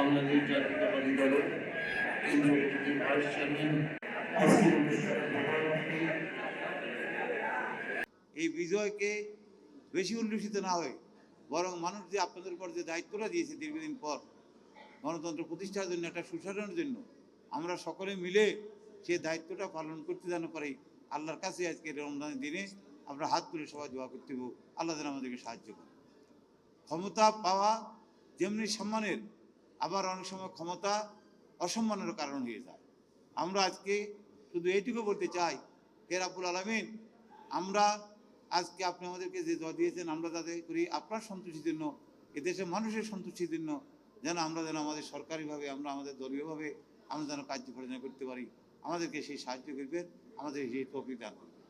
বাংলাদেশ জাতীয়তাবাদী দলের কেন্দ্রীয় ভাইস চেয়ারম্যান আজকের অনুষ্ঠানের প্রধান অতিথি। এই বিজয়কে বেশি উল্লসিত না হয়ে বরং মানুষ যে আপনাদের উপর যে দায়িত্বটা দিয়েছে দীর্ঘদিন পর গণতন্ত্র প্রতিষ্ঠার জন্য, একটা সুশাসনের জন্য, আমরা সকলে মিলে সেই দায়িত্বটা পালন করতে যেন পারি। আল্লাহর কাছে আজকে রমজানের দিনে আমরা হাত তুলে সবাই দোয়া করতে হবো, আল্লাহ যেন আমাদেরকে সাহায্য করে। ক্ষমতা পাওয়া যেমনি সম্মানের, আবার অনেক সময় ক্ষমতা অসম্মানেরও কারণ হয়ে যায়। আমরা আজকে শুধু এইটুকু বলতে চাই, হে রাব্বুল আলামিন, আমরা আজকে আপনি আমাদেরকে যে দোয়া দিয়েছেন, আমরা যাতে করি আপনার সন্তুষ্টির জন্য, এদেশের মানুষের সন্তুষ্টির জন্য, যেন আমরা আমাদের সরকারিভাবে, আমরা আমাদের দলীয়ভাবে আমরা যেন কার্য পরিচালনা করতে পারি। আমাদেরকে সেই সাহায্য করবেন, আমাদের সেই তৌফিক দান করবেন।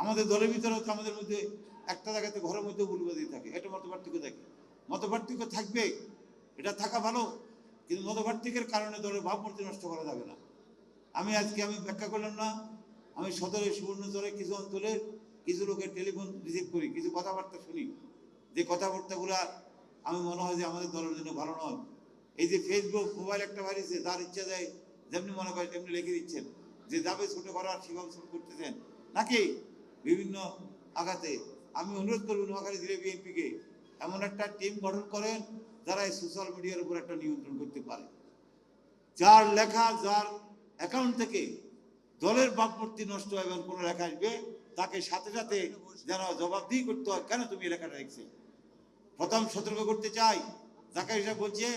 আমাদের দলের ভিতরে হচ্ছে আমাদের মধ্যে একটা জায়গাতে ঘরের মধ্যে ভুলবাদী থাকে, এটা মতপার্থক্য থাকে, মতপার্থক্য থাকবে, এটা থাকা ভালো, কিন্তু মতপার্থক্যের কারণে দলের ভাবমূর্তি নষ্ট করা যাবে না। আমি ব্যাখ্যা করলাম না, আমি সদরের সুবর্ণচরে কিছু অঞ্চলের কিছু লোকের টেলিফোন রিসিভ করি, কিছু কথাবার্তা শুনি, যে কথাবার্তাগুলা আমি মনে হয় যে আমাদের দলের জন্য ভালো নয়। এই যে ফেসবুক মোবাইল একটা বাড়িছে, তার ইচ্ছা দেয় যেমনি মনে করে তেমনি লিখে দিচ্ছেন, যে যাবে ছোটো করার সেভাবে ছোটো করতেছেন নাকি বিভিন্ন আঘাতে। আমি অনুরোধ করবো নোয়াখালী জেলা বিএনপিকে এমন একটা টিম গঠন করেন যারা এই সোশ্যাল মিডিয়ার উপর একটা নিয়ন্ত্রণ করতে পারে, যার লেখা, যার অ্যাকাউন্ট থেকে দলের ভাবমূর্তি নষ্ট হয় এবং কোনো লেখা আসবে, তাকে সাথে সাথে যেন জবাবদিহি করতে হয়, কেন তুমি এই লেখাটা লিখছে। প্রথম সতর্ক করতে চাই, যাকে হিসাব বলছে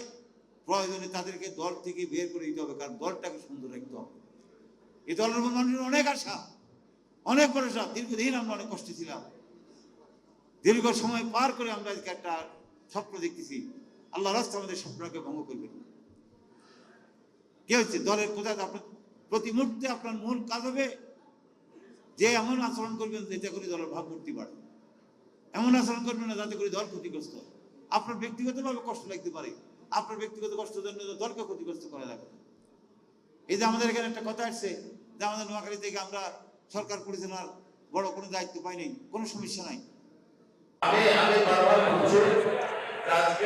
প্রয়োজনে তাদেরকে দল থেকে বের করে দিতে হবে, কারণ দলটাকে সুন্দর রাখতে হবে। এই দলের উপর মানুষের অনেক আশা, অনেক ভরসা। দীর্ঘদিন আমরা অনেক কষ্টে ছিলাম, দীর্ঘ সময় পার করে আমরা আজকে একটা স্বপ্ন দেখতেছি। আল্লাহ রাস্তা আমাদের স্বপ্নকে ভঙ্গ করবেন। কি হচ্ছে দলের কোথায় আপনার প্রতি মুহূর্তে আপনার মূল কাজ হবে যে এমন আচরণ করবেন যেটা করে দলের ভাবমূর্তি বাড়ে, এমন আচরণ করবেন না যাতে করে দল ক্ষতিগ্রস্ত। আপনার ব্যক্তিগতভাবে কষ্ট লাগতে পারে, আপনার ব্যক্তিগত কষ্টের জন্য দলকে ক্ষতিগ্রস্ত করা যাবে। এই যে আমাদের এখানে একটা কথা আসছে যে আমাদের নোয়াখালী থেকে আমরা সরকার পরিচালনার বড় কোনো দায়িত্ব পাই নাই, কোনো সমস্যা নাই। আমি বারবার বলছি আজকে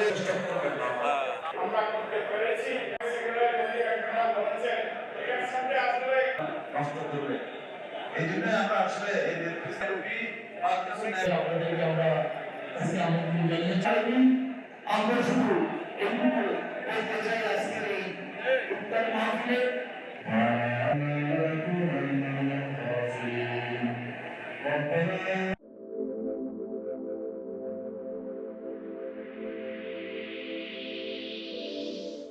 এই জন্য আমরা আসলে আপনাদেরকে আমরা আমন্ত্রণ জানিয়ে চাইবেন। আমরা